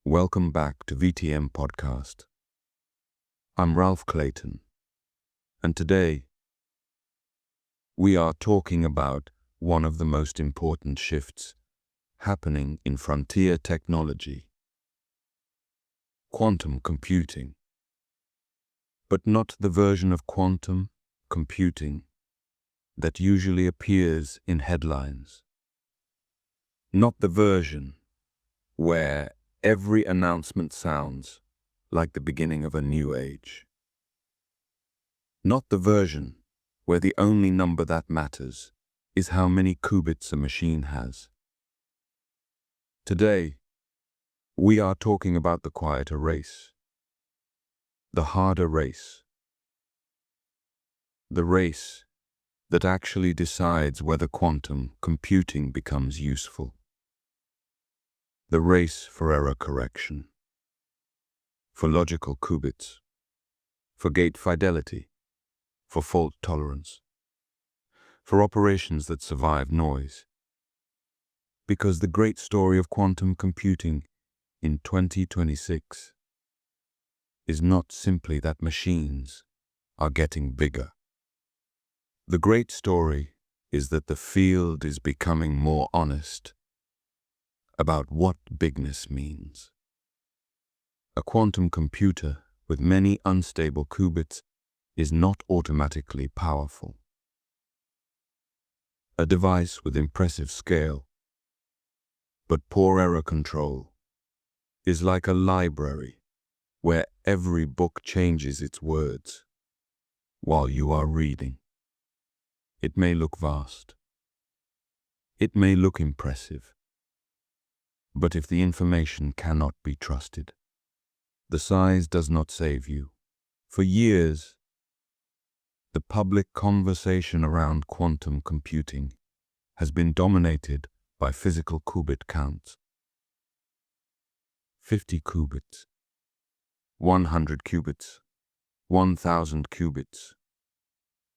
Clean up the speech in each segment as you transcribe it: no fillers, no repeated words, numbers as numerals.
Welcome back to VTM Podcast. I'm Clayton, and today we are talking about one of the most important shifts happening in frontier technology: quantum computing. But not the version of quantum computing that usually appears in headlines. Not the version where every announcement sounds like the beginning of a new age. Not the version where the only number that matters is how many qubits a machine has. Today, we are talking about the quieter race, the harder race, the race that actually decides whether quantum computing becomes useful. The race for error correction, for logical qubits, for gate fidelity, for fault tolerance, for operations that survive noise. Because the great story of quantum computing in 2026 is not simply that machines are getting bigger. The great story is that the field is becoming more honest about what bigness means. A quantum computer with many unstable qubits is not automatically powerful. A device with impressive scale, but poor error control, is like a library where every book changes its words while you are reading. It may look vast. It may look impressive. But if the information cannot be trusted, the size does not save you. For years, the public conversation around quantum computing has been dominated by physical qubit counts. 50 qubits, 100 qubits, 1,000 qubits,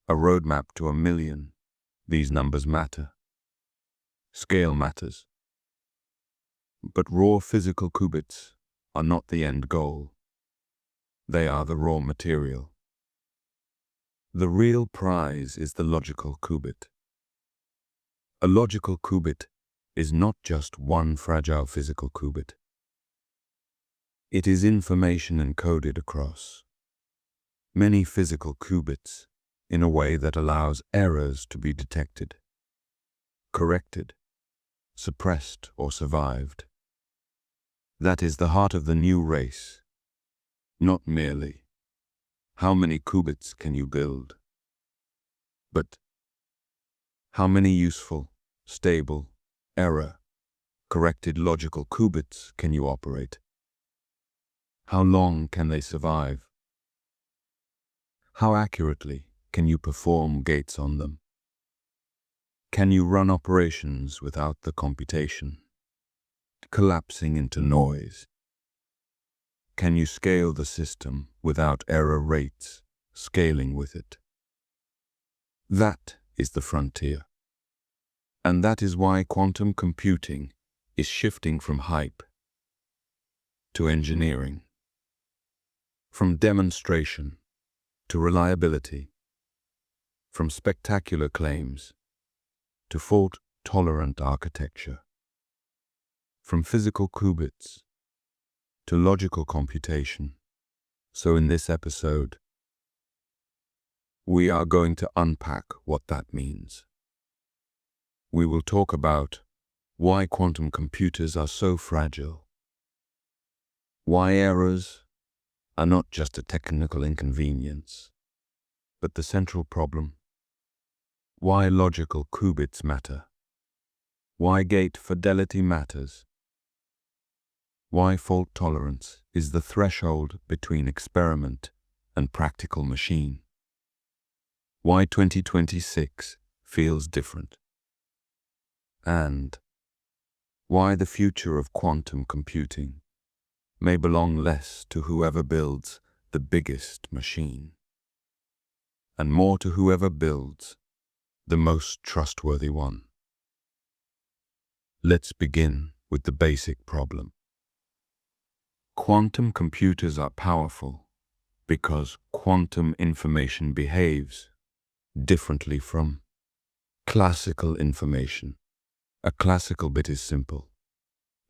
a roadmap to 1,000,000. These numbers matter. Scale matters. But raw physical qubits are not the end goal. They are the raw material. The real prize is the logical qubit. A logical qubit is not just one fragile physical qubit. It is information encoded across many physical qubits in a way that allows errors to be detected, corrected, suppressed, or survived. That is the heart of the new race. Not merely how many qubits can you build, but how many useful, stable, error-corrected logical qubits can you operate? How long can they survive? How accurately can you perform gates on them? Can you run operations without the computation collapsing into noise? Can you scale the system without error rates scaling with it? That is the frontier. And that is why quantum computing is shifting from hype to engineering, from demonstration to reliability, from spectacular claims to fault-tolerant architecture, from physical qubits to logical computation. So in this episode, we are going to unpack what that means. We will talk about why quantum computers are so fragile, why errors are not just a technical inconvenience, but the central problem, why logical qubits matter, why gate fidelity matters, why fault tolerance is the threshold between experiment and practical machine, why 2026 feels different, and why the future of quantum computing may belong less to whoever builds the biggest machine, and more to whoever builds the most trustworthy one. Let's begin with the basic problem. Quantum computers are powerful because quantum information behaves differently from classical information. A classical bit is simple.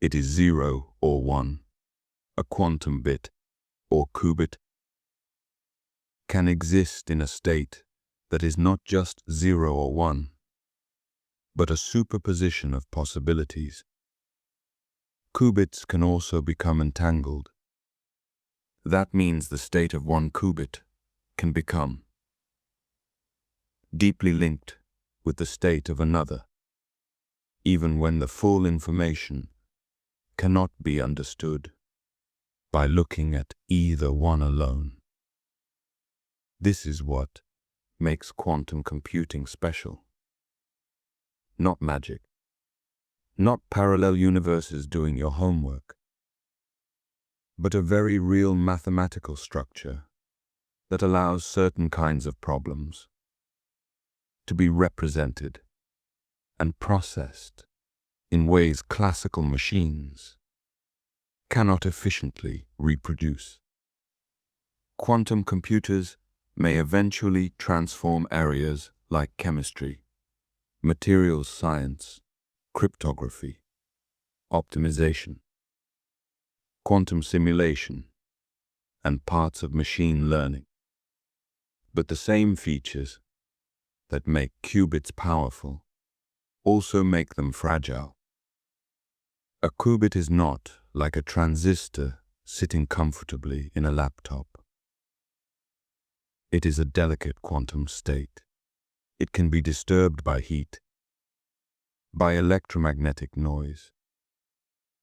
It is 0 or 1. A quantum bit, or qubit, can exist in a state that is not just 0 or 1, but a superposition of possibilities. Qubits can also become entangled. That means the state of one qubit can become deeply linked with the state of another, even when the full information cannot be understood by looking at either one alone. This is what makes quantum computing special. Not magic, not parallel universes doing your homework, but a very real mathematical structure that allows certain kinds of problems to be represented and processed in ways classical machines cannot efficiently reproduce. Quantum computers may eventually transform areas like chemistry, materials science, cryptography, optimization, quantum simulation, and parts of machine learning. But the same features that make qubits powerful also make them fragile. A qubit is not like a transistor sitting comfortably in a laptop. It is a delicate quantum state. It can be disturbed by heat, by electromagnetic noise,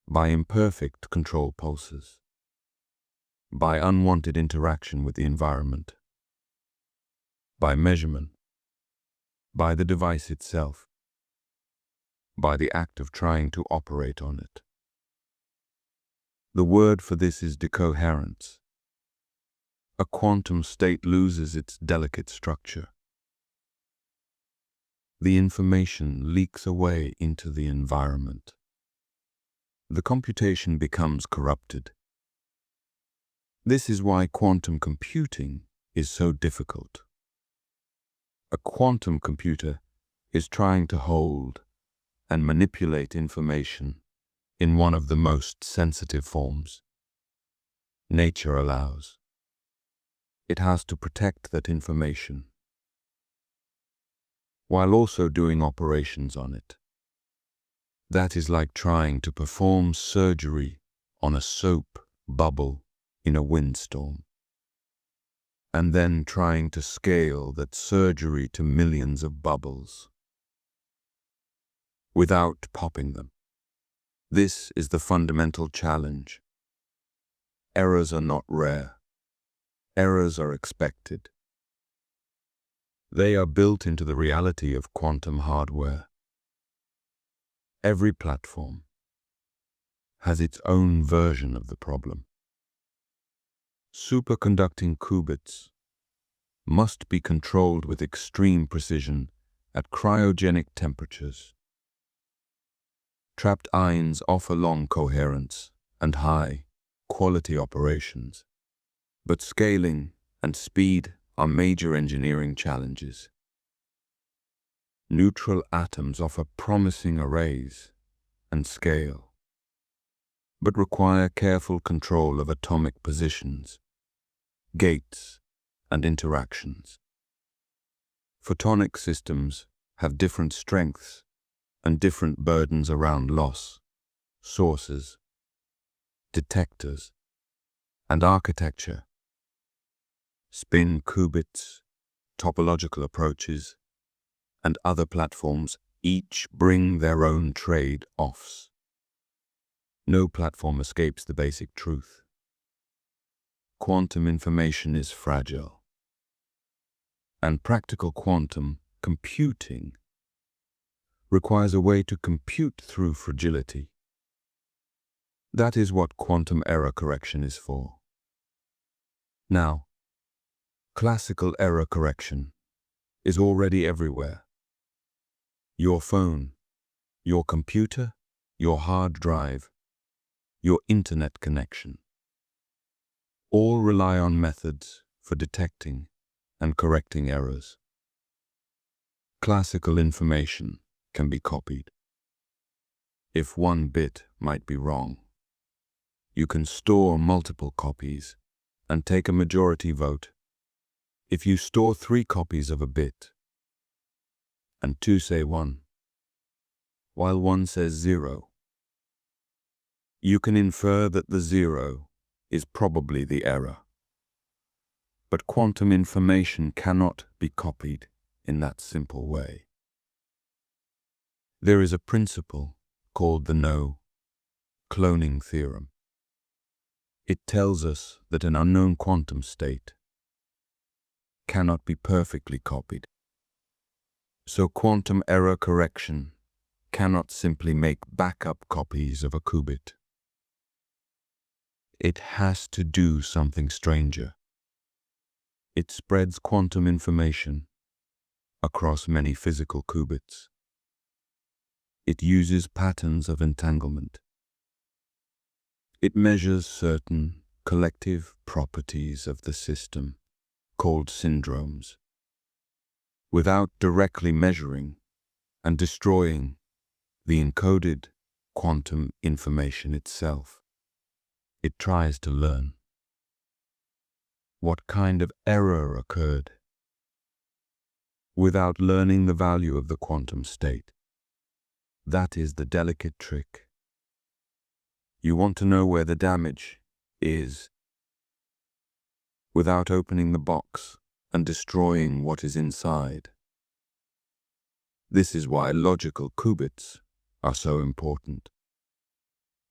by imperfect control pulses, by unwanted interaction with the environment, by measurement, by the device itself, by the act of trying to operate on it. The word for this is decoherence. A quantum state loses its delicate structure. The information leaks away into the environment. The computation becomes corrupted. This is why quantum computing is so difficult. A quantum computer is trying to hold and manipulate information in one of the most sensitive forms nature allows. It has to protect that information while also doing operations on it. That is like trying to perform surgery on a soap bubble in a windstorm, and then trying to scale that surgery to millions of bubbles without popping them. This is the fundamental challenge. Errors are not rare. Errors are expected. They are built into the reality of quantum hardware. Every platform has its own version of the problem. Superconducting qubits must be controlled with extreme precision at cryogenic temperatures. Trapped ions offer long coherence and high-quality operations, but scaling and speed are major engineering challenges. Neutral atoms offer promising arrays and scale, but require careful control of atomic positions, gates, and interactions. Photonic systems have different strengths and different burdens around loss, sources, detectors, and architecture. Spin qubits, topological approaches, and other platforms each bring their own trade-offs. No platform escapes the basic truth. Quantum information is fragile, and practical quantum computing requires a way to compute through fragility. That is what quantum error correction is for. Now, classical error correction is already everywhere. Your phone, your computer, your hard drive, your internet connection. All rely on methods for detecting and correcting errors. Classical information can be copied. If one bit might be wrong, you can store multiple copies and take a majority vote. If you store 3 copies of a bit, and 2 say 1, while 1 says 0, you can infer that the 0 is probably the error. But quantum information cannot be copied in that simple way. There is a principle called the no-cloning theorem. It tells us that an unknown quantum state cannot be perfectly copied. So quantum error correction cannot simply make backup copies of a qubit. It has to do something stranger. It spreads quantum information across many physical qubits. It uses patterns of entanglement. It measures certain collective properties of the system, called syndromes, without directly measuring and destroying the encoded quantum information itself. It tries to learn what kind of error occurred without learning the value of the quantum state. That is the delicate trick. You want to know where the damage is without opening the box and destroying what is inside. This is why logical qubits are so important.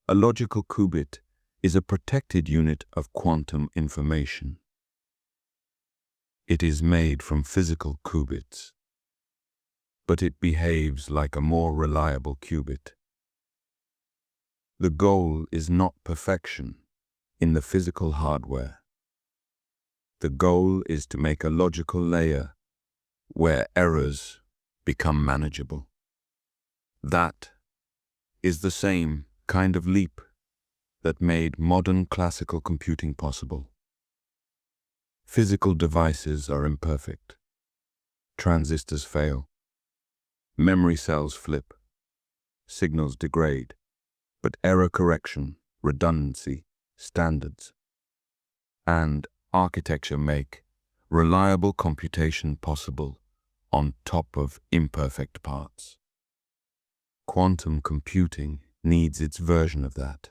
A logical qubit is a protected unit of quantum information. It is made from physical qubits, but it behaves like a more reliable qubit. The goal is not perfection in the physical hardware. The goal is to make a logical layer where errors become manageable. That is the same kind of leap that made modern classical computing possible. Physical devices are imperfect. Transistors fail. Memory cells flip. Signals degrade. But error correction, redundancy, standards, and architecture make reliable computation possible on top of imperfect parts. Quantum computing needs its version of that.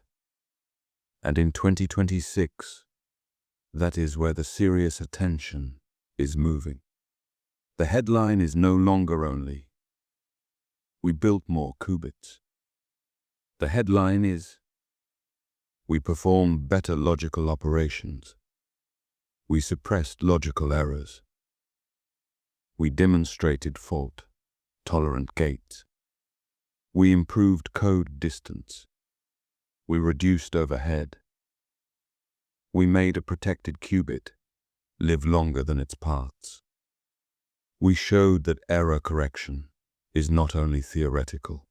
And in 2026, that is where the serious attention is moving. The headline is no longer only, "We built more qubits." The headline is, "We performed better logical operations. We suppressed logical errors. We demonstrated fault-tolerant gates. We improved code distance. We reduced overhead. We made a protected qubit live longer than its parts. We showed that error correction is not only theoretical."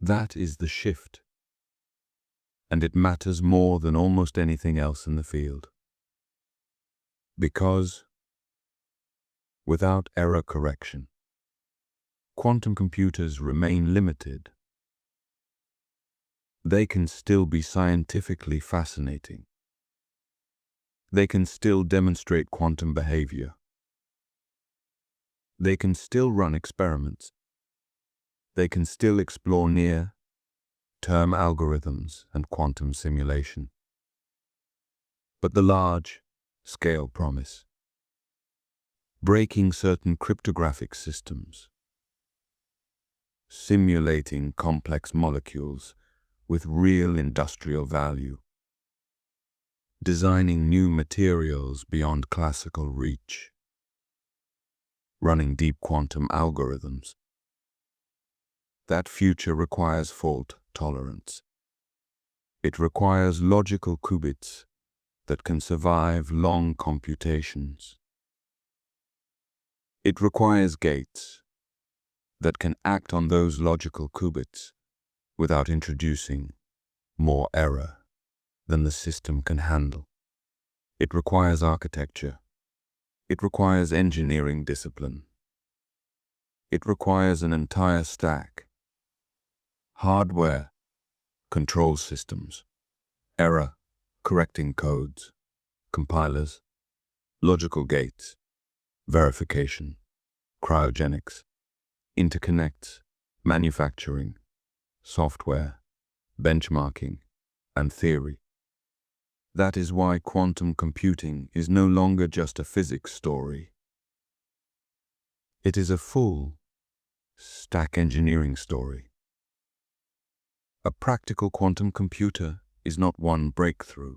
That is the shift, and it matters more than almost anything else in the field. Because without error correction, quantum computers remain limited. They can still be scientifically fascinating. They can still demonstrate quantum behavior. They can still run experiments. They can still explore near-term algorithms and quantum simulation. But the large-scale promise, breaking certain cryptographic systems, simulating complex molecules with real industrial value, designing new materials beyond classical reach, running deep quantum algorithms, that future requires fault tolerance. It requires logical qubits that can survive long computations. It requires gates that can act on those logical qubits without introducing more error. than the system can handle. It requires architecture. It requires engineering discipline. It requires an entire stack: hardware, control systems, error correcting codes, compilers, logical gates, verification, cryogenics, interconnects, manufacturing, software, benchmarking, and theory. That is why quantum computing is no longer just a physics story. It is a full stack engineering story. A practical quantum computer is not one breakthrough.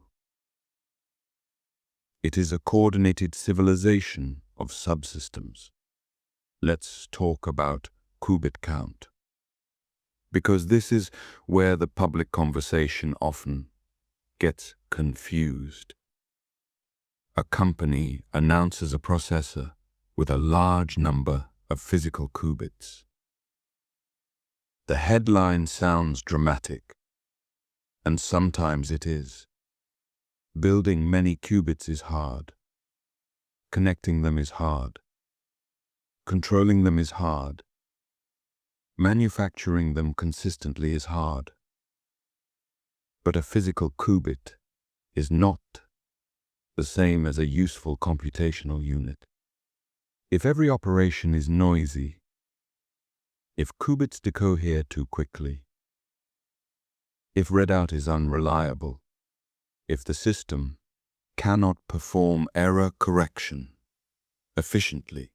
It is a coordinated civilization of subsystems. Let's talk about qubit count, because this is where the public conversation often gets confused. A company announces a processor with a large number of physical qubits. The headline sounds dramatic, and sometimes it is. Building many qubits is hard. Connecting them is hard. Controlling them is hard. Manufacturing them consistently is hard. But a physical qubit is not the same as a useful computational unit. If every operation is noisy, if qubits decohere too quickly, if readout is unreliable, if the system cannot perform error correction efficiently,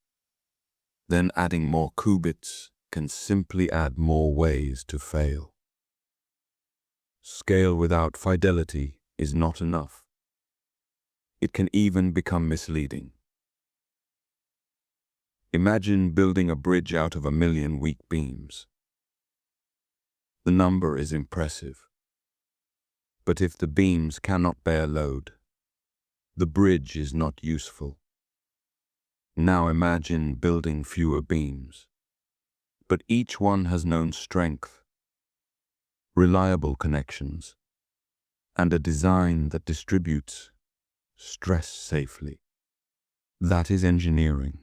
then adding more qubits can simply add more ways to fail. Scale without fidelity is not enough. It can even become misleading. Imagine building a bridge out of 1,000,000 weak beams. The number is impressive. But if the beams cannot bear load, the bridge is not useful. Now imagine building fewer beams, but each one has known strength, reliable connections, and a design that distributes stress safely. That is engineering.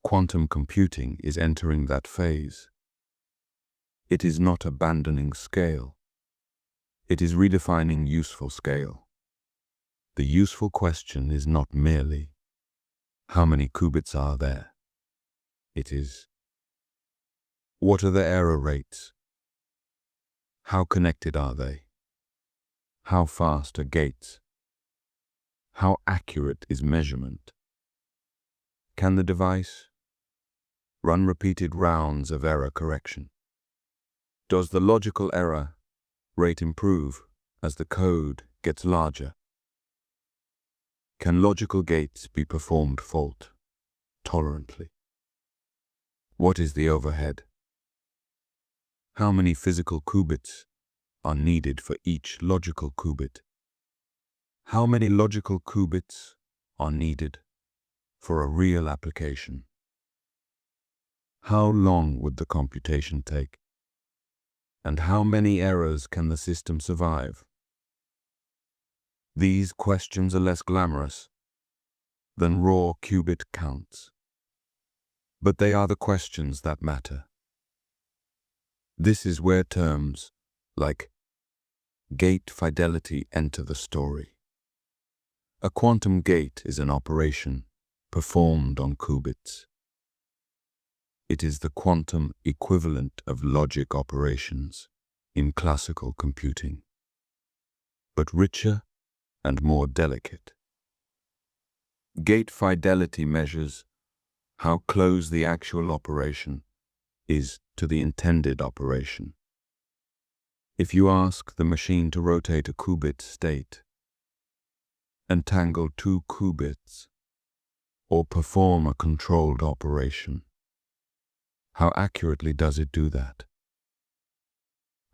Quantum computing is entering that phase. It is not abandoning scale. It is redefining useful scale. The useful question is not merely, how many qubits are there? It is, what are the error rates? How connected are they? How fast are gates? How accurate is measurement? Can the device run repeated rounds of error correction? Does the logical error rate improve as the code gets larger? Can logical gates be performed fault tolerantly? What is the overhead? How many physical qubits are needed for each logical qubit? How many logical qubits are needed for a real application? How long would the computation take? And how many errors can the system survive? These questions are less glamorous than raw qubit counts, but they are the questions that matter. This is where terms like gate fidelity enter the story. A quantum gate is an operation performed on qubits. It is the quantum equivalent of logic operations in classical computing, but richer and more delicate. Gate fidelity measures how close the actual operation is to the intended operation. If you ask the machine to rotate a qubit state, entangle 2 qubits, or perform a controlled operation, how accurately does it do that?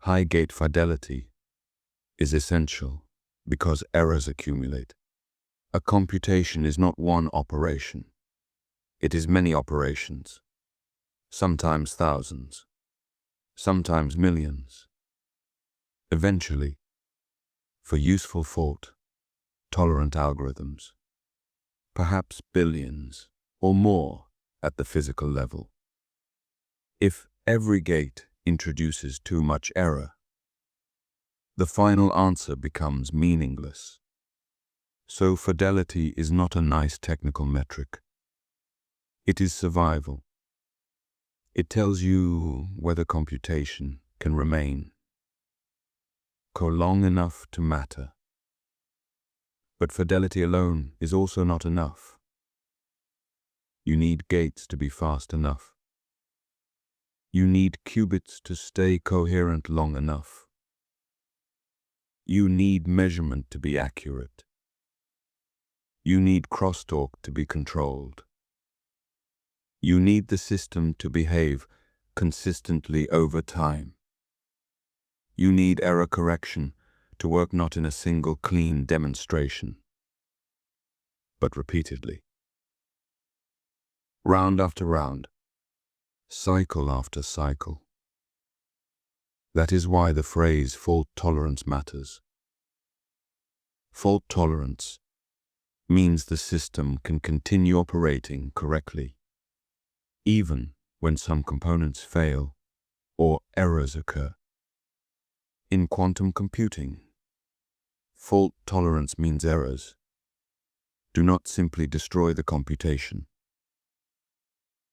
High gate fidelity is essential because errors accumulate. A computation is not one operation. It is many operations, sometimes thousands, sometimes millions. Eventually, for useful fault-tolerant algorithms, perhaps billions or more at the physical level. If every gate introduces too much error, the final answer becomes meaningless. So fidelity is not a nice technical metric. It is survival. It tells you whether computation can remain long enough to matter. But fidelity alone is also not enough. You need gates to be fast enough. You need qubits to stay coherent long enough. You need measurement to be accurate. You need crosstalk to be controlled. You need the system to behave consistently over time. You need error correction to work not in a single clean demonstration, but repeatedly. Round after round, cycle after cycle. That is why the phrase fault tolerance matters. Fault tolerance means the system can continue operating correctly, even when some components fail or errors occur. In quantum computing, fault tolerance means errors do not simply destroy the computation.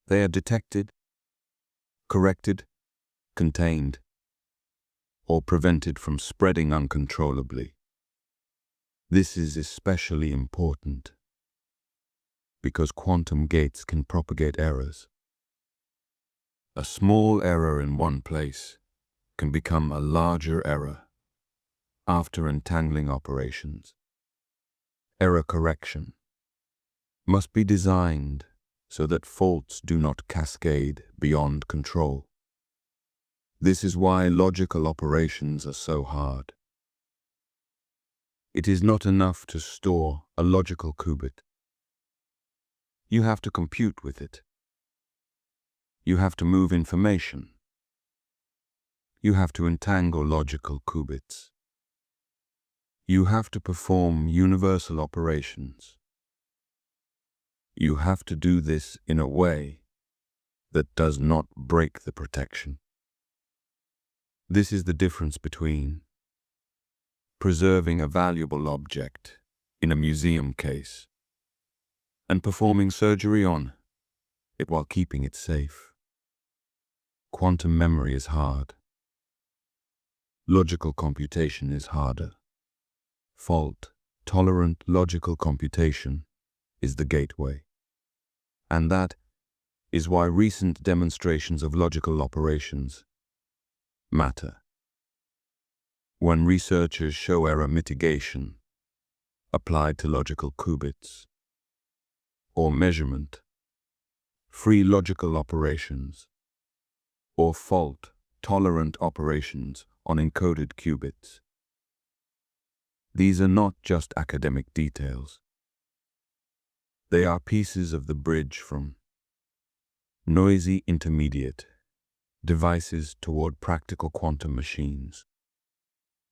They are detected, corrected, contained, or prevented from spreading uncontrollably. This is especially important because quantum gates can propagate errors. A small error in one place can become a larger error after entangling operations. Error correction must be designed so that faults do not cascade beyond control. This is why logical operations are so hard. It is not enough to store a logical qubit. You have to compute with it. You have to move information. You have to entangle logical qubits. You have to perform universal operations. You have to do this in a way that does not break the protection. This is the difference between preserving a valuable object in a museum case and performing surgery on it while keeping it safe. Quantum memory is hard. Logical computation is harder. Fault-tolerant logical computation is the gateway. And that is why recent demonstrations of logical operations matter. When researchers show error mitigation applied to logical qubits, or measurement, free logical operations, or fault-tolerant operations on encoded qubits, these are not just academic details. They are pieces of the bridge from noisy intermediate devices toward practical quantum machines.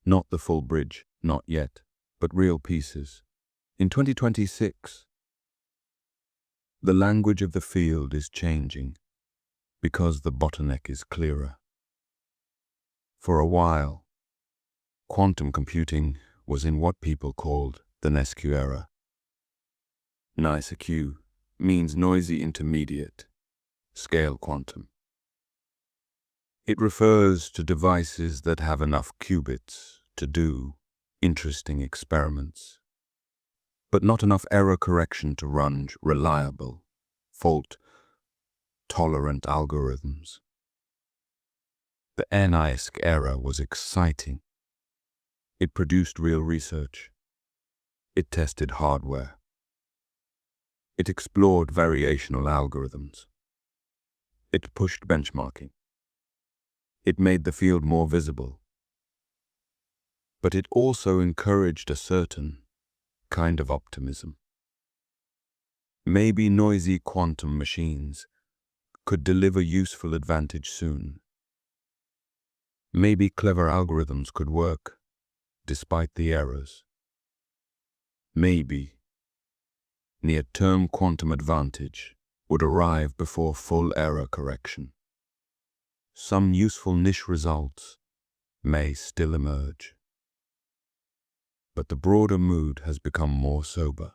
Not the full bridge, not yet, but real pieces. In 2026, the language of the field is changing because the bottleneck is clearer. For a while, quantum computing was in what people called the NISQ era. NISQ means noisy intermediate scale quantum. It refers to devices that have enough qubits to do interesting experiments, but not enough error correction to run reliable, fault-tolerant algorithms. The NISQ era was exciting. It produced real research. It tested hardware. It explored variational algorithms. It pushed benchmarking. It made the field more visible. But it also encouraged a certain kind of optimism. Maybe noisy quantum machines could deliver useful advantage soon. Maybe clever algorithms could work despite the errors. Maybe near-term quantum advantage would arrive before full error correction. Some useful niche results may still emerge. But the broader mood has become more sober.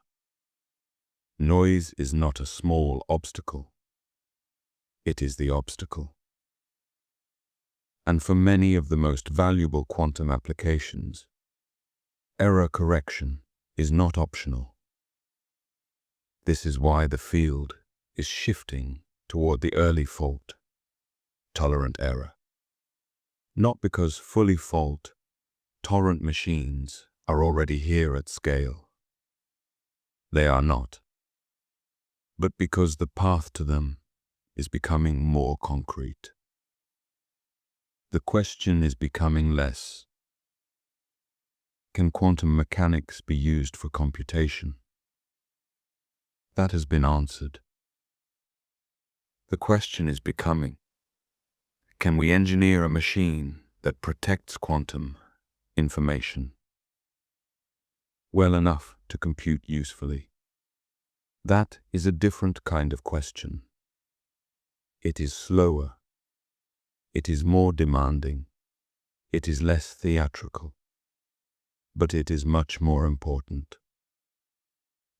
Noise is not a small obstacle. It is the obstacle. And for many of the most valuable quantum applications, error correction is not optional. This is why the field is shifting toward the early fault, tolerant error. Not because fully fault-tolerant machines are already here at scale. They are not. But because the path to them is becoming more concrete. The question is becoming less: can quantum mechanics be used for computation? That has been answered. The question is becoming: can we engineer a machine that protects quantum information well enough to compute usefully? That is a different kind of question. It is slower. It is more demanding. It is less theatrical. But it is much more important.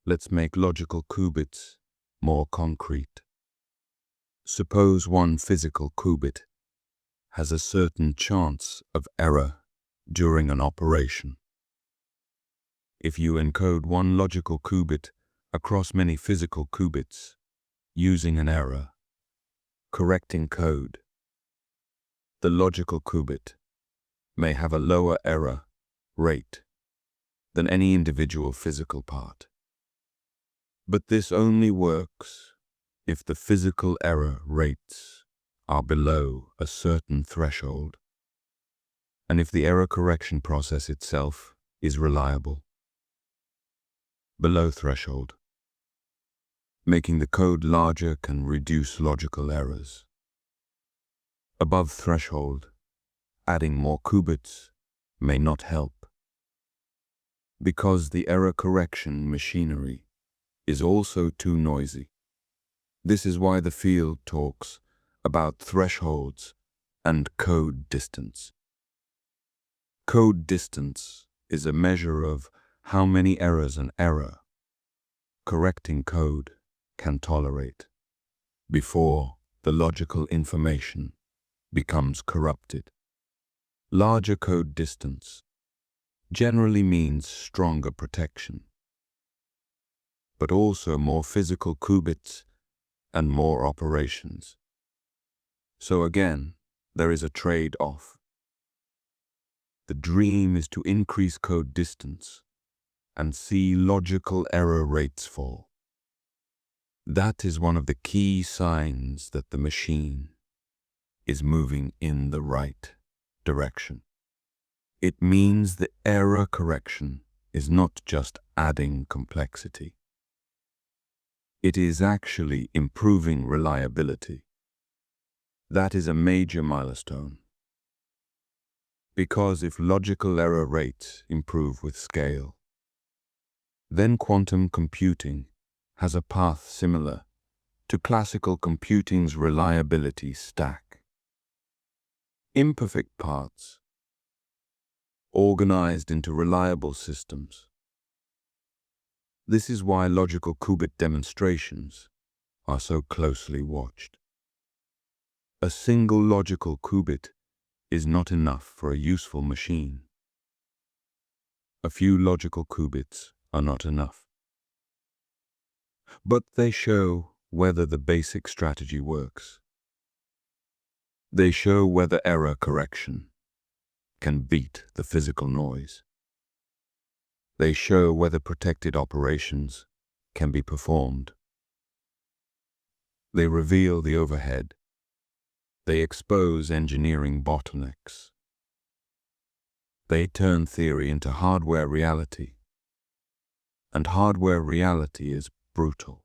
Let's make logical qubits more concrete. Suppose one physical qubit has a certain chance of error during an operation. If you encode one logical qubit across many physical qubits using an error correcting code, the logical qubit may have a lower error rate than any individual physical part. But this only works if the physical error rates are below a certain threshold, and if the error correction process itself is reliable. Below threshold. Making the code larger can reduce logical errors. Above threshold, adding more qubits may not help, because the error correction machinery is also too noisy. This is why the field talks about thresholds and code distance. Code distance is a measure of how many errors an error correcting code can tolerate before the logical information becomes corrupted. Larger code distance generally means stronger protection, but also more physical qubits and more operations. So again, there is a trade-off. The dream is to increase code distance and see logical error rates fall. That is one of the key signs that the machine is moving in the right direction. It means the error correction is not just adding complexity. It is actually improving reliability. That is a major milestone. Because if logical error rates improve with scale, then quantum computing has a path similar to classical computing's reliability stack. Imperfect parts, organized into reliable systems. This is why logical qubit demonstrations are so closely watched. A single logical qubit is not enough for a useful machine. A few logical qubits are not enough. But they show whether the basic strategy works. They show whether error correction can beat the physical noise. They show whether protected operations can be performed. They reveal the overhead. They expose engineering bottlenecks. They turn theory into hardware reality. And hardware reality is brutal.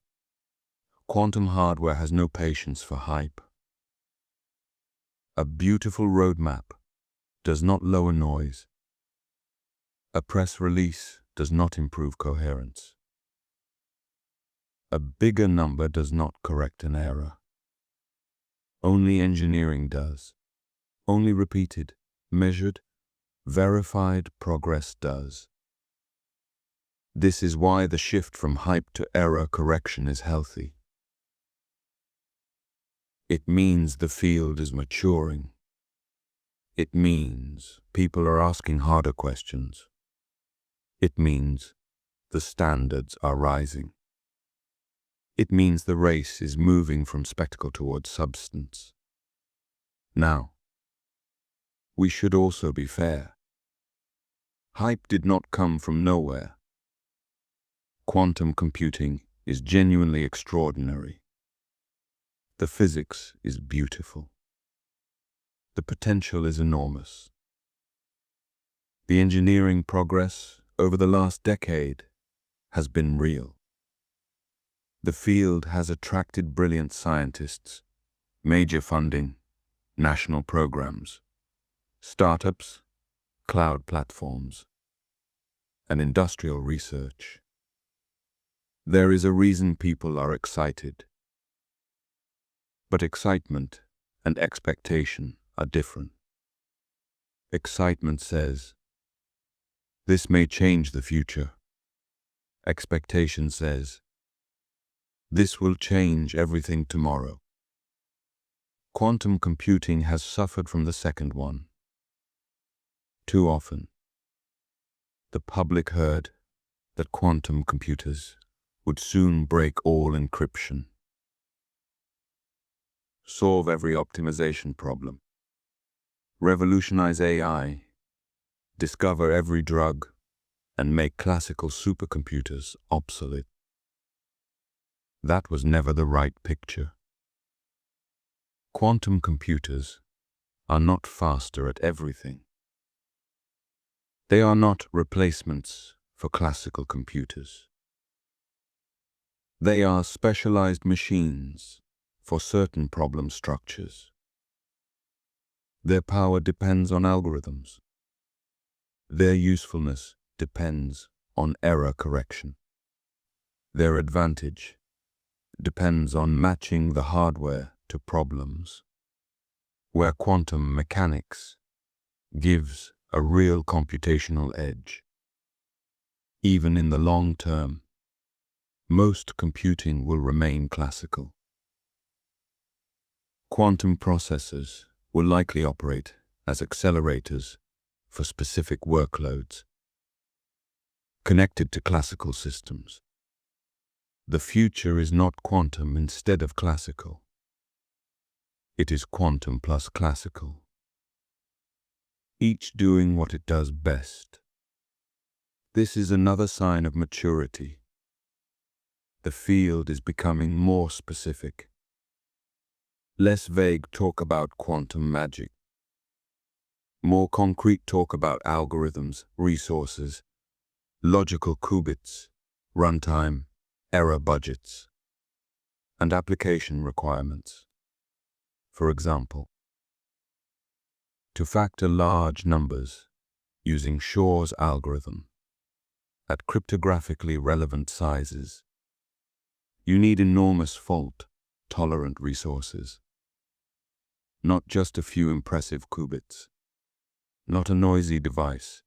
Quantum hardware has no patience for hype. A beautiful roadmap does not lower noise. A press release does not improve coherence. A bigger number does not correct an error. Only engineering does. Only repeated, measured, verified progress does. This is why the shift from hype to error correction is healthy. It means the field is maturing. It means people are asking harder questions. It means the standards are rising. It means the race is moving from spectacle towards substance. Now, we should also be fair. Hype did not come from nowhere. Quantum computing is genuinely extraordinary. The physics is beautiful. The potential is enormous. The engineering progress over the last decade has been real. The field has attracted brilliant scientists, major funding, national programs, startups, cloud platforms, and industrial research. There is a reason people are excited. But excitement and expectation are different. Excitement says, this may change the future. Expectation says, this will change everything tomorrow. Quantum computing has suffered from the second one. Too often, the public heard that quantum computers would soon break all encryption, solve every optimization problem, revolutionize AI, discover every drug, and make classical supercomputers obsolete. That was never the right picture. Quantum computers are not faster at everything. They are not replacements for classical computers. They are specialized machines for certain problem structures. Their power depends on algorithms. Their usefulness depends on error correction. Their advantage depends on matching the hardware to problems, where quantum mechanics gives a real computational edge. Even in the long term, most computing will remain classical. Quantum processors will likely operate as accelerators for specific workloads, connected to classical systems. The future is not quantum instead of classical. It is quantum plus classical, each doing what it does best. This is another sign of maturity. The field is becoming more specific. Less vague talk about quantum magic. More concrete talk about algorithms, resources, logical qubits, runtime, error budgets, and application requirements. For example, to factor large numbers using Shor's algorithm at cryptographically relevant sizes, you need enormous fault-tolerant resources. Not just a few impressive qubits, not a noisy device.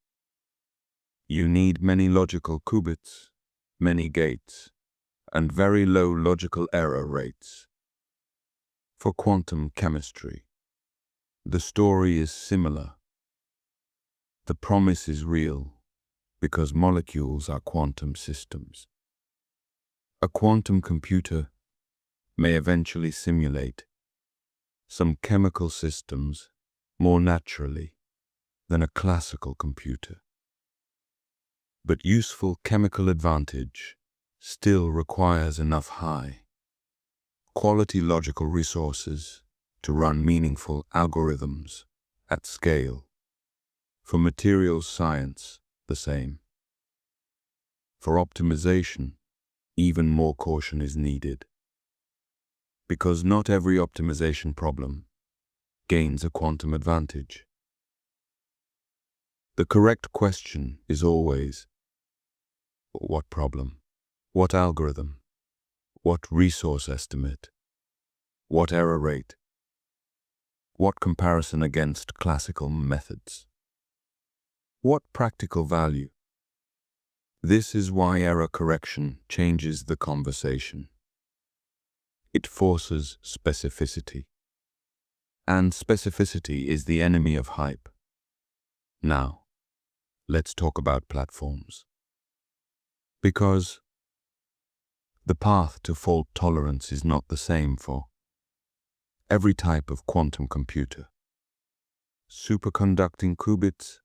You need many logical qubits, many gates, and very low logical error rates. For quantum chemistry, the story is similar. The promise is real because molecules are quantum systems. A quantum computer may eventually simulate some chemical systems more naturally than a classical computer. But useful chemical advantage still requires enough high-quality logical resources to run meaningful algorithms at scale. For materials science, the same. For optimization, even more caution is needed, because not every optimization problem gains a quantum advantage. The correct question is always, what problem? What algorithm? What resource estimate? What error rate? What comparison against classical methods? What practical value? This is why error correction changes the conversation. It forces specificity. And specificity is the enemy of hype. Now, let's talk about platforms. Because the path to fault tolerance is not the same for every type of quantum computer. Superconducting qubits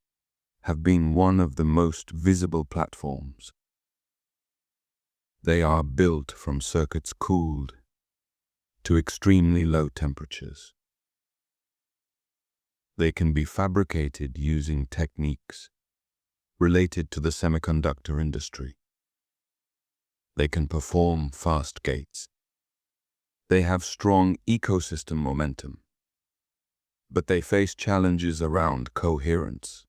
have been one of the most visible platforms. They are built from circuits cooled to extremely low temperatures. They can be fabricated using techniques related to the semiconductor industry. They can perform fast gates. They have strong ecosystem momentum, but they face challenges around coherence,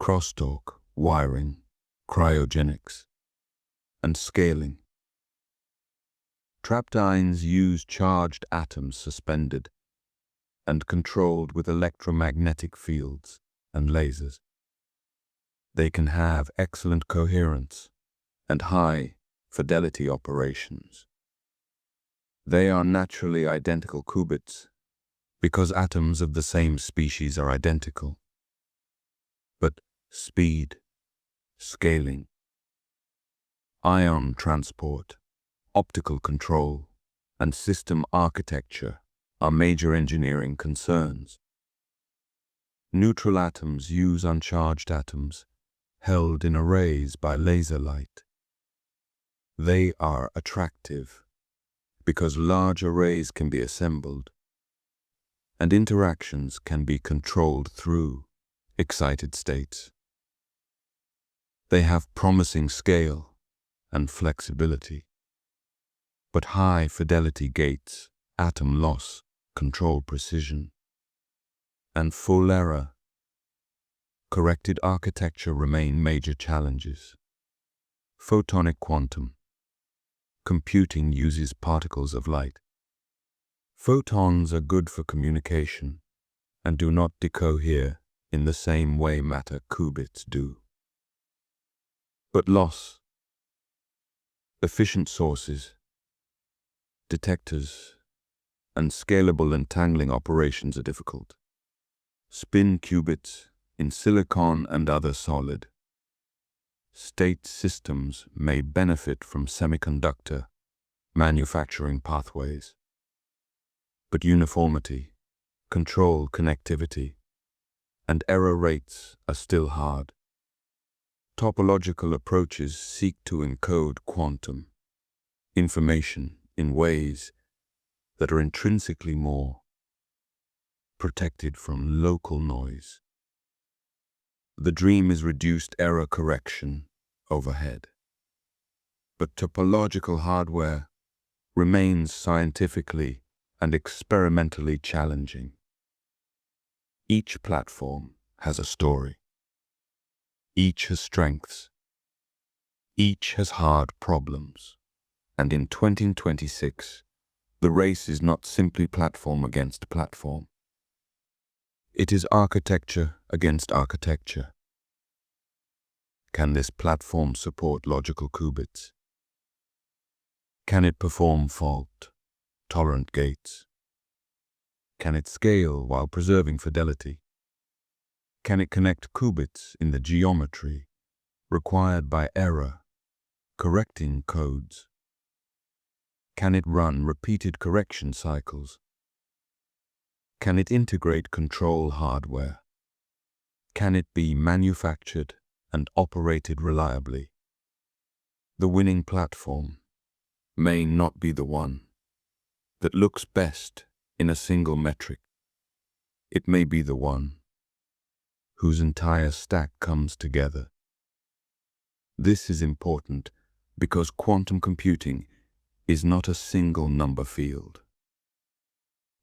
crosstalk, wiring, cryogenics, and scaling. Trapped ions use charged atoms suspended and controlled with electromagnetic fields and lasers. They can have excellent coherence and high fidelity operations. They are naturally identical qubits because atoms of the same species are identical. But speed, scaling, ion transport, optical control, and system architecture are major engineering concerns. Neutral atoms use uncharged atoms held in arrays by laser light. They are attractive because large arrays can be assembled and interactions can be controlled through excited states. They have promising scale and flexibility, but high fidelity gates, atom loss, control precision, and full error corrected architecture remain major challenges. Photonic quantum computing uses particles of light. Photons are good for communication and do not decohere in the same way matter qubits do. But loss, efficient sources, detectors, and scalable entangling operations are difficult. Spin qubits in silicon and other solid state systems may benefit from semiconductor manufacturing pathways. But uniformity, control connectivity, and error rates are still hard. Topological approaches seek to encode quantum information in ways that are intrinsically more protected from local noise. The dream is reduced error correction overhead. But topological hardware remains scientifically and experimentally challenging. Each platform has a story. Each has strengths. Each has hard problems. And in 2026, the race is not simply platform against platform. It is architecture against architecture. Can this platform support logical qubits? Can it perform fault-tolerant gates? Can it scale while preserving fidelity? Can it connect qubits in the geometry required by error-correcting codes? Can it run repeated correction cycles? Can it integrate control hardware? Can it be manufactured and operated reliably? The winning platform may not be the one that looks best in a single metric. It may be the one whose entire stack comes together. This is important because quantum computing is not a single number field.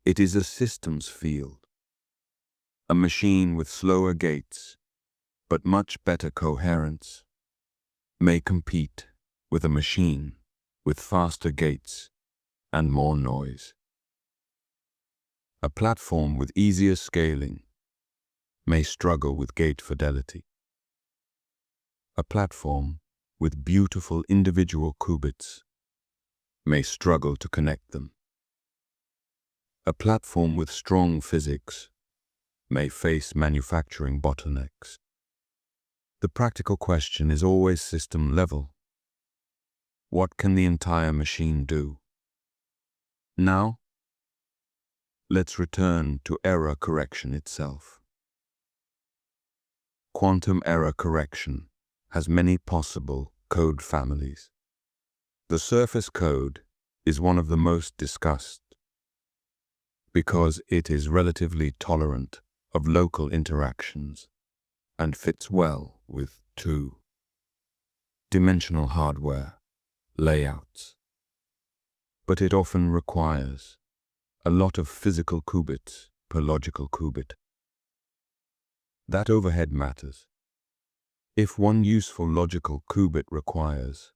It is a systems field, a machine with slower gates but much better coherence, may compete with a machine with faster gates and more noise. A platform with easier scaling may struggle with gate fidelity. A platform with beautiful individual qubits may struggle to connect them. A platform with strong physics may face manufacturing bottlenecks. The practical question is always system level. What can the entire machine do? Now, let's return to error correction itself. Quantum error correction has many possible code families. The surface code is one of the most discussed because it is relatively tolerant of local interactions and fits well with two-dimensional hardware layouts. But it often requires a lot of physical qubits per logical qubit. That overhead matters. If one useful logical qubit requires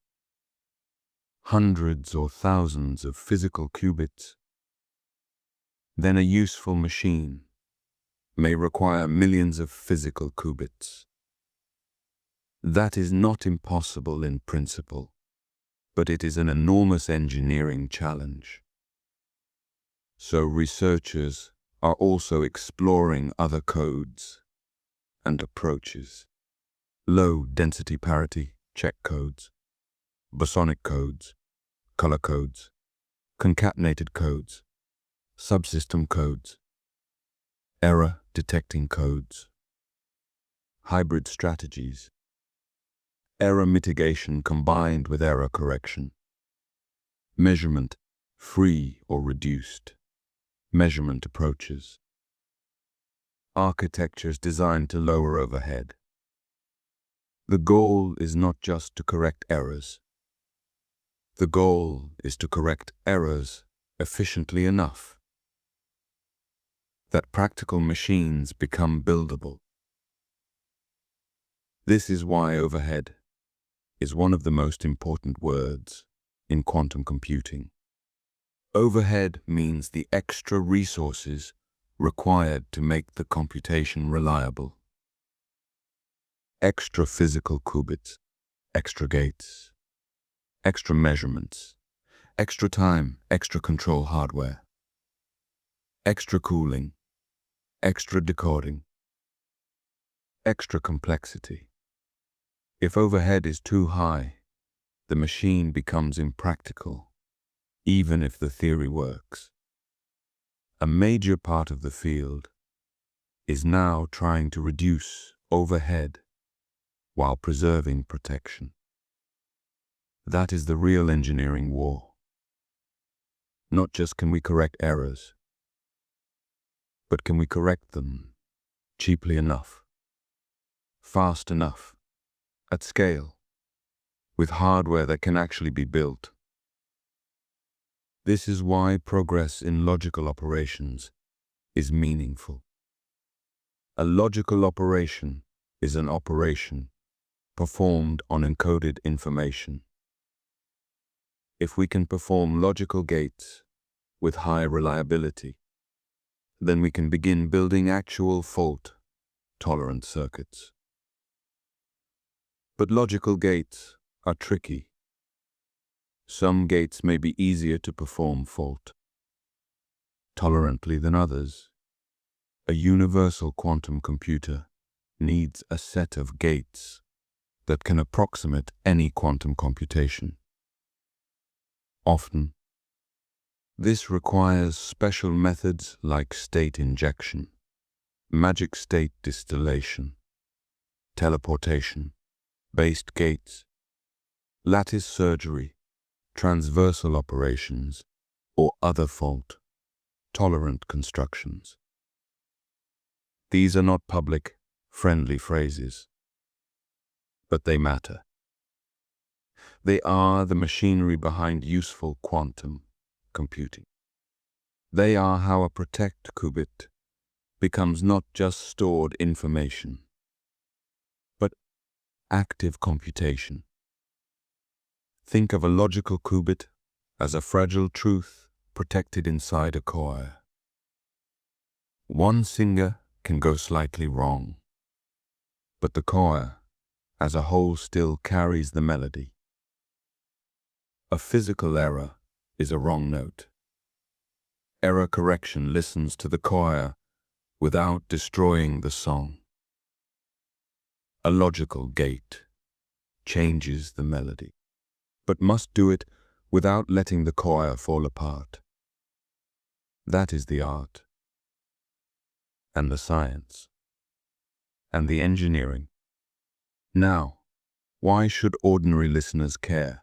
hundreds or thousands of physical qubits, then a useful machine may require millions of physical qubits. That is not impossible in principle, but it is an enormous engineering challenge. So researchers are also exploring other codes and approaches. Low-density parity check codes, bosonic codes, color codes, concatenated codes, subsystem codes, error-detecting codes, hybrid strategies, error mitigation combined with error correction, measurement, free or reduced, measurement approaches, architectures designed to lower overhead. The goal is not just to correct errors. The goal is to correct errors efficiently enough that practical machines become buildable. This is why overhead is one of the most important words in quantum computing. Overhead means the extra resources required to make the computation reliable. Extra physical qubits, extra gates, extra measurements, extra time, extra control hardware, extra cooling, extra decoding, extra complexity. If overhead is too high, the machine becomes impractical, even if the theory works. A major part of the field is now trying to reduce overhead while preserving protection. That is the real engineering war. Not just can we correct errors, but can we correct them cheaply enough, fast enough, at scale, with hardware that can actually be built. This is why progress in logical operations is meaningful. A logical operation is an operation performed on encoded information. If we can perform logical gates with high reliability, then we can begin building actual fault-tolerant circuits. But logical gates are tricky. Some gates may be easier to perform fault-tolerantly than others. A universal quantum computer needs a set of gates that can approximate any quantum computation. Often, this requires special methods like state injection, magic state distillation, teleportation, based gates, lattice surgery, transversal operations, or other fault-tolerant constructions. These are not public, friendly phrases, but they matter. They are the machinery behind useful quantum computing. They are how a protect qubit becomes not just stored information, active computation. Think of a logical qubit as a fragile truth protected inside a coil. One finger can go slightly wrong, but the coil as a whole still carries the melody. A physical error is a wrong note. Error correction listens to the coil without destroying the song. A logical gate changes the melody, but must do it without letting the coil fall apart. That is the art, and the science, and the engineering. Now, why should ordinary listeners care?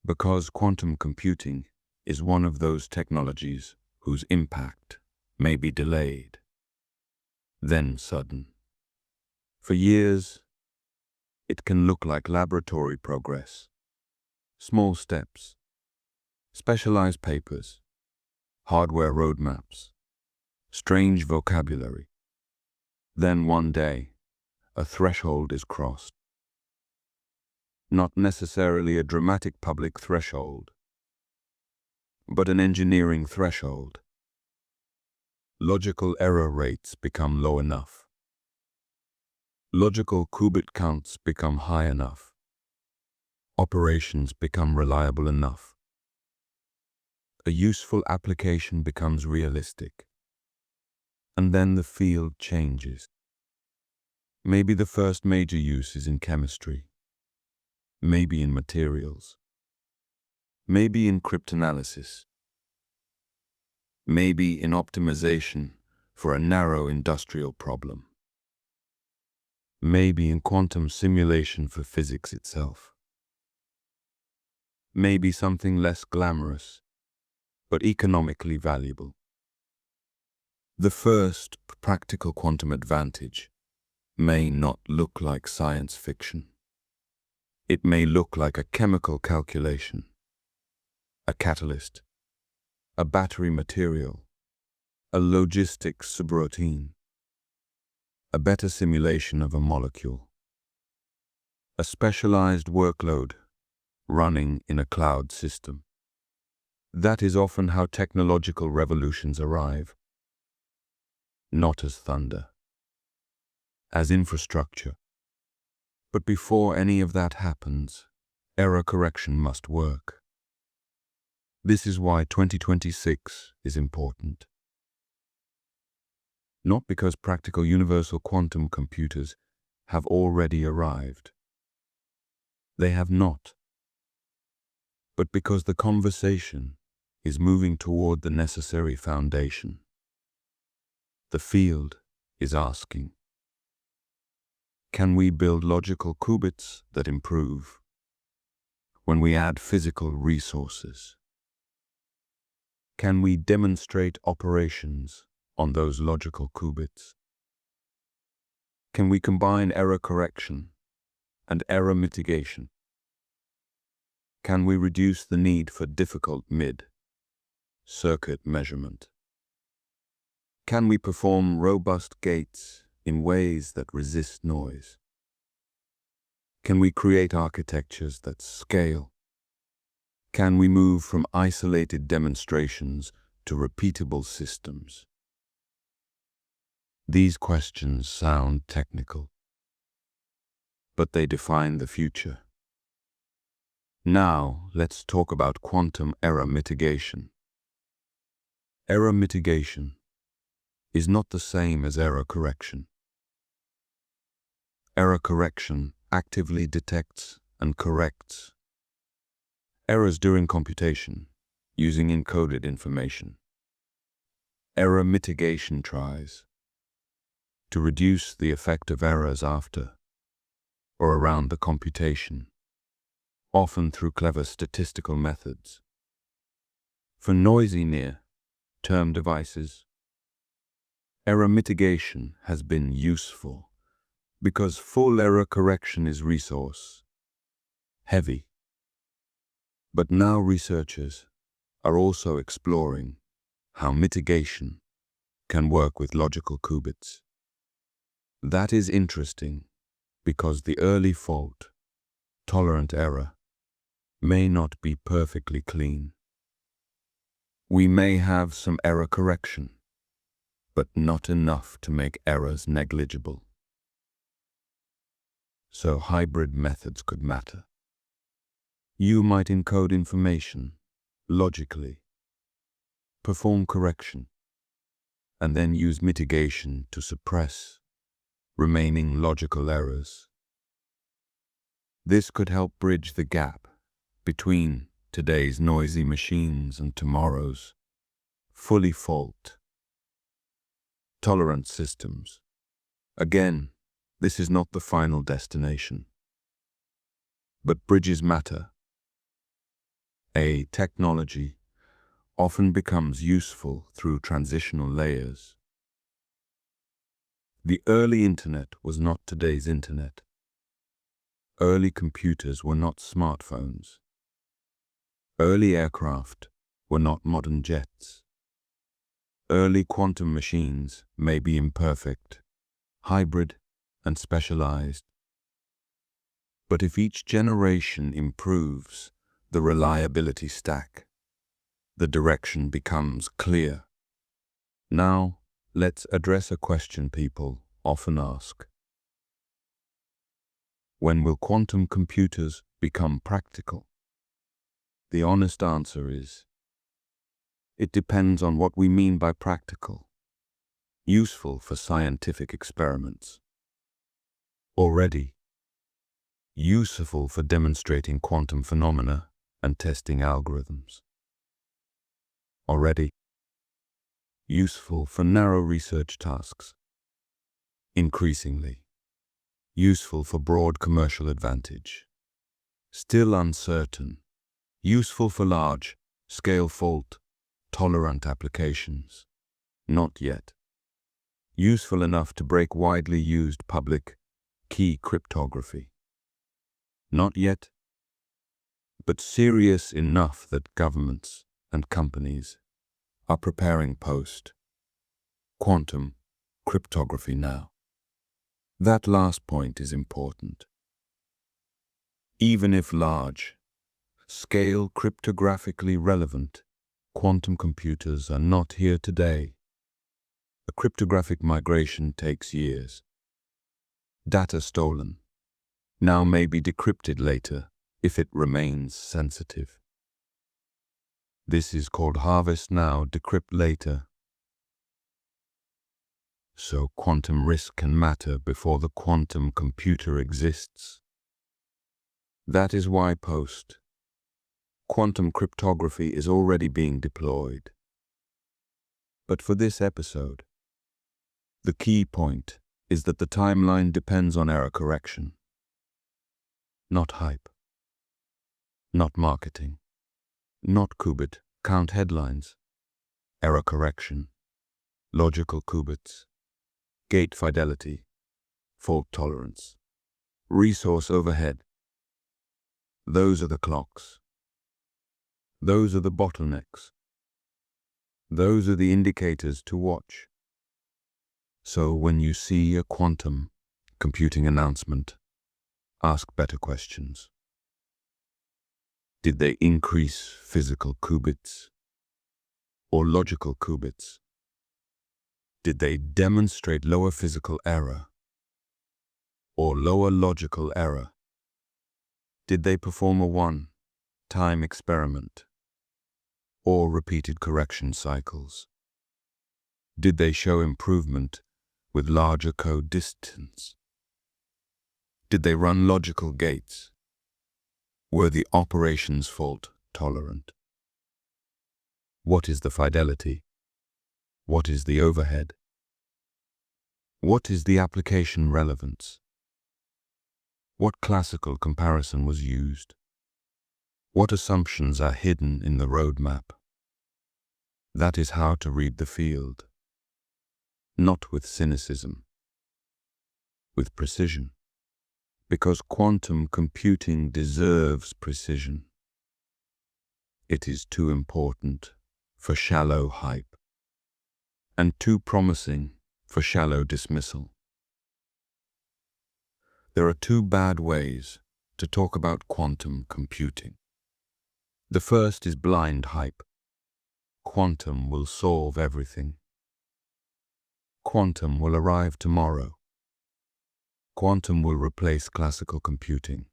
Because quantum computing is one of those technologies whose impact may be delayed, then sudden. For years, it can look like laboratory progress, small steps, specialized papers, hardware roadmaps, strange vocabulary. Then one day, a threshold is crossed. Not necessarily a dramatic public threshold, but an engineering threshold. Logical error rates become low enough. Logical qubit counts become high enough. Operations become reliable enough. A useful application becomes realistic. And then the field changes. Maybe the first major use is in chemistry. Maybe in materials. Maybe in cryptanalysis. Maybe in optimization for a narrow industrial problem. Maybe in quantum simulation for physics itself. Maybe something less glamorous, but economically valuable. The first practical quantum advantage may not look like science fiction. It may look like a chemical calculation, a catalyst, a battery material, a logistics subroutine, a better simulation of a molecule, a specialized workload running in a cloud system. That is often how technological revolutions arrive. Not as thunder, as infrastructure. But before any of that happens, error correction must work. This is why 2026 is important. Not because practical universal quantum computers have already arrived. They have not. But because the conversation is moving toward the necessary foundation. The field is asking, can we build logical qubits that improve when we add physical resources? Can we demonstrate operations on those logical qubits? Can we combine error correction and error mitigation? Can we reduce the need for difficult mid-circuit measurement? Can we perform robust gates in ways that resist noise? Can we create architectures that scale? Can we move from isolated demonstrations to repeatable systems? These questions sound technical, but they define the future. Now, let's talk about quantum error mitigation. Error mitigation is not the same as error correction. Error correction actively detects and corrects errors during computation using encoded information. Error mitigation tries to reduce the effect of errors after or around the computation, often through clever statistical methods. For noisy near-term devices, error mitigation has been useful because full error correction is resource-heavy. But now researchers are also exploring how mitigation can work with logical qubits. That is interesting because the early fault, tolerant error, may not be perfectly clean. We may have some error correction, but not enough to make errors negligible. So hybrid methods could matter. You might encode information logically, perform correction, and then use mitigation to suppress remaining logical errors. This could help bridge the gap between today's noisy machines and tomorrow's fully fault-tolerant systems. Again, this is not the final destination, but bridges matter. A technology often becomes useful through transitional layers. The early internet was not today's internet. Early computers were not smartphones. Early aircraft were not modern jets. Early quantum machines may be imperfect, hybrid, and specialized. But if each generation improves the reliability stack, the direction becomes clear. Now, let's address a question people often ask. When will quantum computers become practical? The honest answer is, it depends on what we mean by practical. Useful for scientific experiments. Already. Useful for demonstrating quantum phenomena and testing algorithms. Already. Useful for narrow research tasks. Increasingly. Useful for broad commercial advantage. Still uncertain. Useful for large-scale fault-tolerant applications. Not yet. Useful enough to break widely used public key cryptography. Not yet. But serious enough that governments and companies are preparing post-quantum cryptography now. That last point is important. Even if large-scale cryptographically relevant quantum computers are not here today, a cryptographic migration takes years. Data stolen now may be decrypted later if it remains sensitive. This is called harvest now, decrypt later. So quantum risk can matter before the quantum computer exists. That is why post-quantum cryptography is already being deployed. But for this episode, the key point is that the timeline depends on error correction. Not hype. Not marketing. Not qubit count headlines. Error correction. Logical qubits. Gate fidelity. Fault tolerance. Resource overhead. Those are the clocks. Those are the bottlenecks. Those are the indicators to watch. So when you see a quantum computing announcement, ask better questions. Did they increase physical qubits or logical qubits? Did they demonstrate lower physical error or lower logical error? Did they perform a one-time experiment or repeated correction cycles? Did they show improvement with larger code distance? Did they run logical gates? Were the operations fault tolerant? What is the fidelity? What is the overhead? What is the application relevance? What classical comparison was used? What assumptions are hidden in the roadmap? That is how to read the field. Not with cynicism, with precision. Because quantum computing deserves precision. It is too important for shallow hype, and too promising for shallow dismissal. There are two bad ways to talk about quantum computing. The first is blind hype. Quantum will solve everything. Quantum will arrive tomorrow. Quantum will replace classical computing.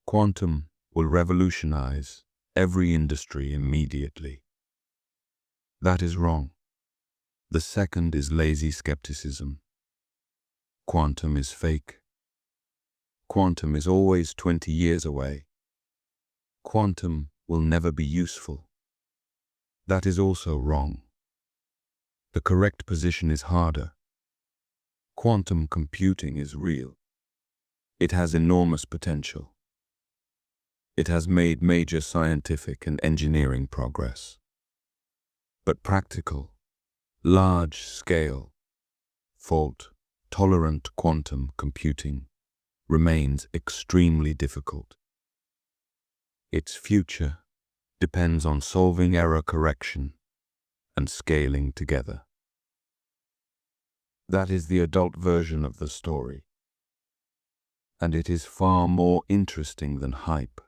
Quantum will revolutionize every industry immediately. That is wrong. The second is lazy skepticism. Quantum is fake. Quantum is always 20 years away. Quantum will never be useful. That is also wrong. The correct position is harder. Quantum computing is real. It has enormous potential. It has made major scientific and engineering progress. But practical, large-scale, fault-tolerant quantum computing remains extremely difficult. Its future depends on solving error correction and scaling together. That is the adult version of the story, and it is far more interesting than hype,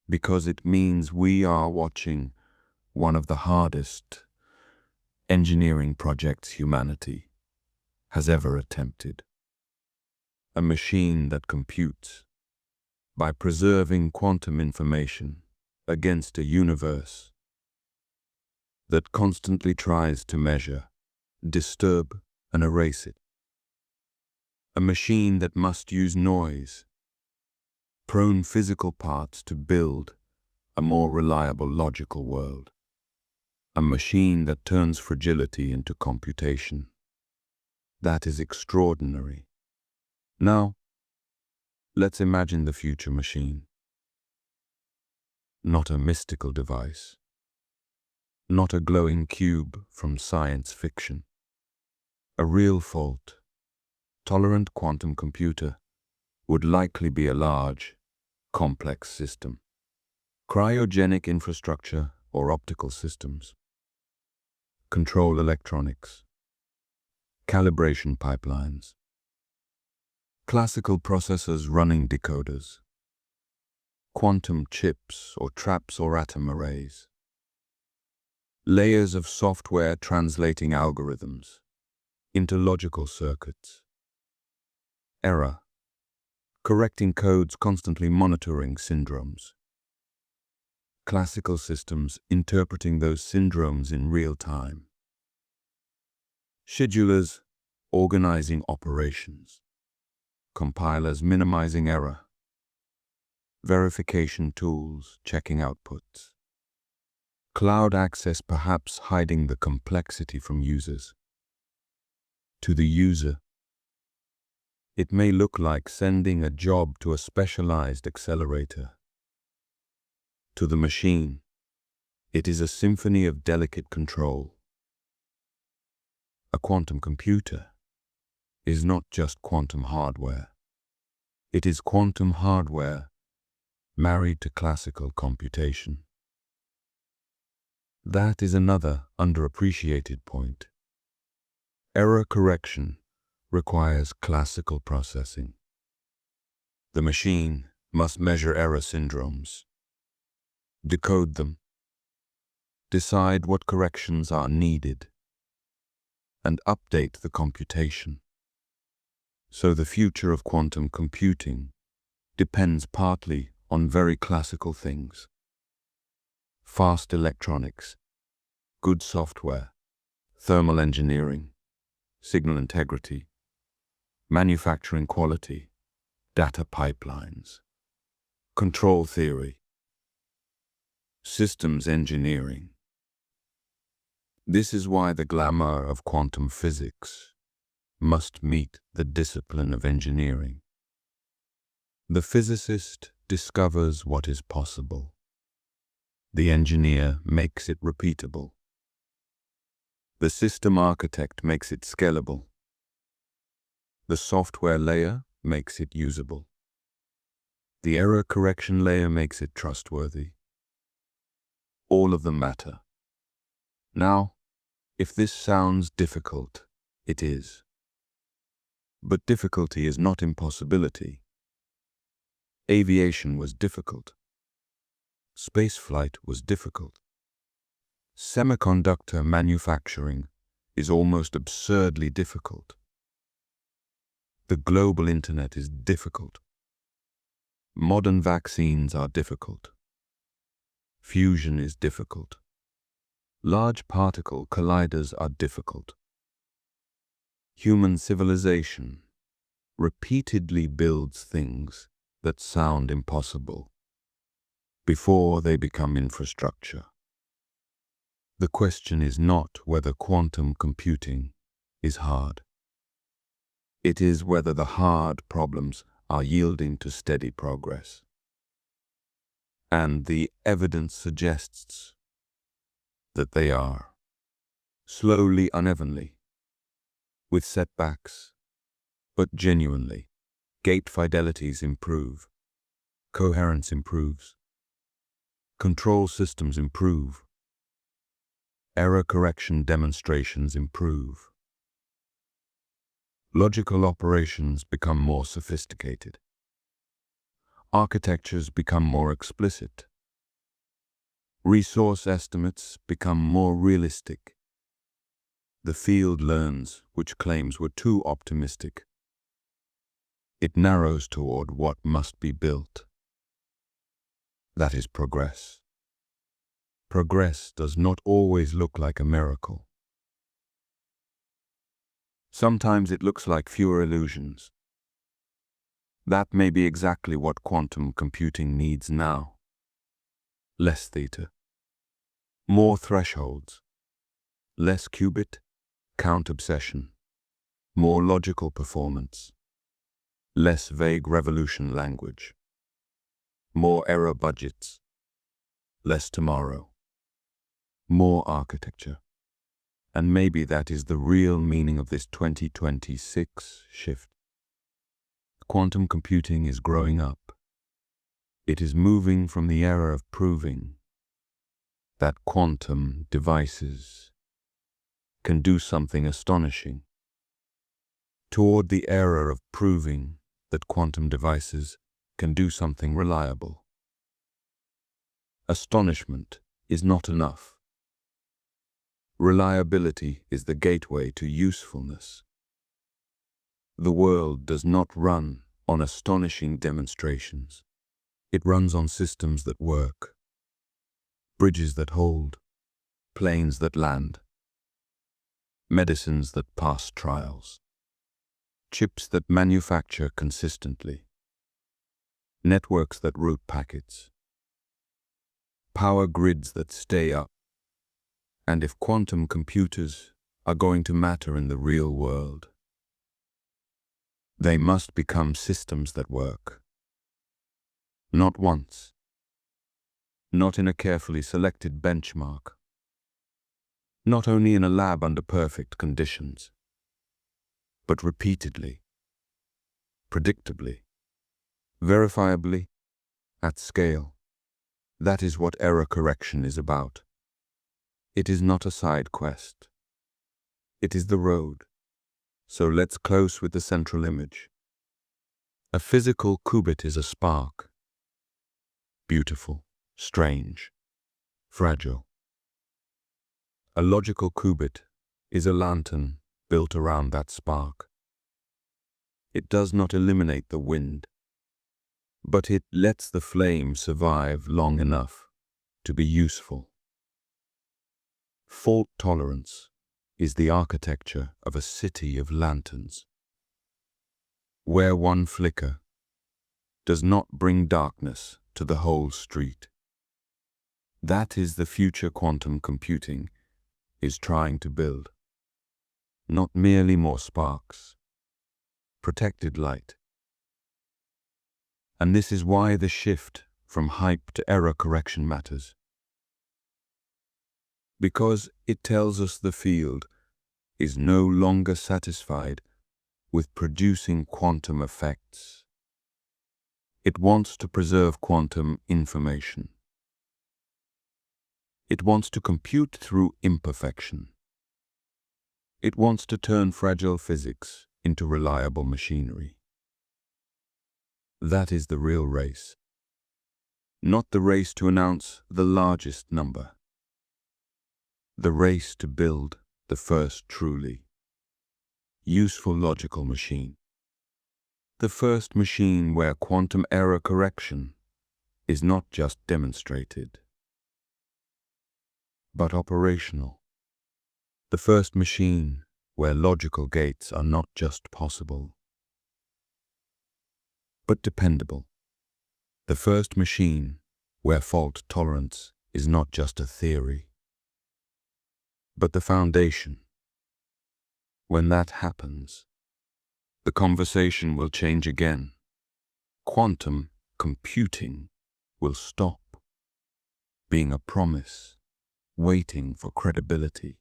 because it means we are watching one of the hardest engineering projects humanity has ever attempted. A machine that computes by preserving quantum information against a universe that constantly tries to measure, disturb, and erase it. A machine that must use noise, prone physical parts to build a more reliable logical world. A machine that turns fragility into computation. That is extraordinary. Now, let's imagine the future machine. Not a mystical device. Not a glowing cube from science fiction. A real fault-tolerant quantum computer would likely be a large, complex system. Cryogenic infrastructure or optical systems. Control electronics. Calibration pipelines. Classical processors running decoders. Quantum chips or traps or atom arrays. Layers of software translating algorithms into logical circuits. Error. Correcting codes, constantly monitoring syndromes. Classical systems interpreting those syndromes in real time. Schedulers organizing operations. Compilers minimizing error. Verification tools checking outputs. Cloud access perhaps hiding the complexity from users. To the user, it may look like sending a job to a specialized accelerator. To the machine, it is a symphony of delicate control. A quantum computer is not just quantum hardware. It is quantum hardware married to classical computation. That is another underappreciated point. Error correction requires classical processing. The machine must measure error syndromes, decode them, decide what corrections are needed, and update the computation. So the future of quantum computing depends partly on very classical things. Fast electronics, good software, thermal engineering, signal integrity, manufacturing quality, data pipelines, control theory, systems engineering. This is why the glamour of quantum physics must meet the discipline of engineering. The physicist discovers what is possible. The engineer makes it repeatable. The system architect makes it scalable. The software layer makes it usable. The error correction layer makes it trustworthy. All of them matter. Now, if this sounds difficult, it is. But difficulty is not impossibility. Aviation was difficult. Spaceflight was difficult. Semiconductor manufacturing is almost absurdly difficult. The global internet is difficult. Modern vaccines are difficult. Fusion is difficult. Large particle colliders are difficult. Human civilization repeatedly builds things that sound impossible before they become infrastructure. The question is not whether quantum computing is hard. It is whether the hard problems are yielding to steady progress. And the evidence suggests that they are, slowly, unevenly, with setbacks, but genuinely. Gate fidelities improve, coherence improves, control systems improve, error correction demonstrations improve. Logical operations become more sophisticated. Architectures become more explicit. Resource estimates become more realistic. The field learns which claims were too optimistic. It narrows toward what must be built. That is progress. Progress does not always look like a miracle. Sometimes it looks like fewer illusions. That may be exactly what quantum computing needs now. Less theta. More thresholds. Less qubit count obsession. More logical performance. Less vague revolution language. More error budgets. Less tomorrow. More architecture. And maybe that is the real meaning of this 2026 shift. Quantum computing is growing up. It is moving from the era of proving that quantum devices can do something astonishing toward the era of proving that quantum devices can do something reliable. Astonishment is not enough. Reliability is the gateway to usefulness. The world does not run on astonishing demonstrations. It runs on systems that work, bridges that hold, planes that land, medicines that pass trials, chips that manufacture consistently, networks that route packets, power grids that stay up. And if quantum computers are going to matter in the real world, they must become systems that work. Not once, not in a carefully selected benchmark, not only in a lab under perfect conditions, but repeatedly, predictably, verifiably, at scale. That is what error correction is about. It is not a side quest. It is the road. So let's close with the central image. A physical qubit is a spark. Beautiful, strange, fragile. A logical qubit is a lantern built around that spark. It does not eliminate the wind, but it lets the flame survive long enough to be useful. Fault tolerance is the architecture of a city of lanterns, where one flicker does not bring darkness to the whole street. That is the future quantum computing is trying to build. Not merely more sparks, protected light. And this is why the shift from hype to error correction matters. Because it tells us the field is no longer satisfied with producing quantum effects. It wants to preserve quantum information. It wants to compute through imperfection. It wants to turn fragile physics into reliable machinery. That is the real race. Not the race to announce the largest number. The race to build the first truly useful logical machine. The first machine where quantum error correction is not just demonstrated, but operational. The first machine where logical gates are not just possible, but dependable. The first machine where fault tolerance is not just a theory, but the foundation. When that happens, the conversation will change again. Quantum computing will stop being a promise, waiting for credibility,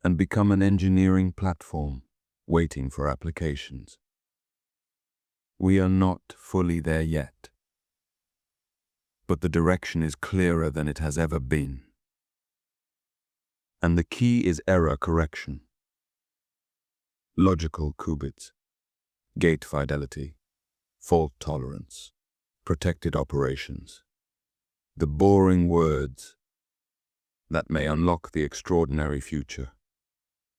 and become an engineering platform waiting for applications. We are not fully there yet, but the direction is clearer than it has ever been. And the key is error correction. Logical qubits, gate fidelity, fault tolerance, protected operations. The boring words that may unlock the extraordinary future.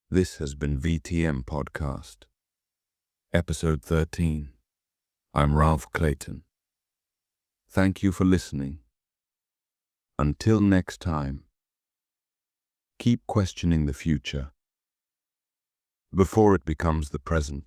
This has been VTM Podcast, Episode 13. I'm Ralph Clayton. Thank you for listening. Until next time, keep questioning the future before it becomes the present.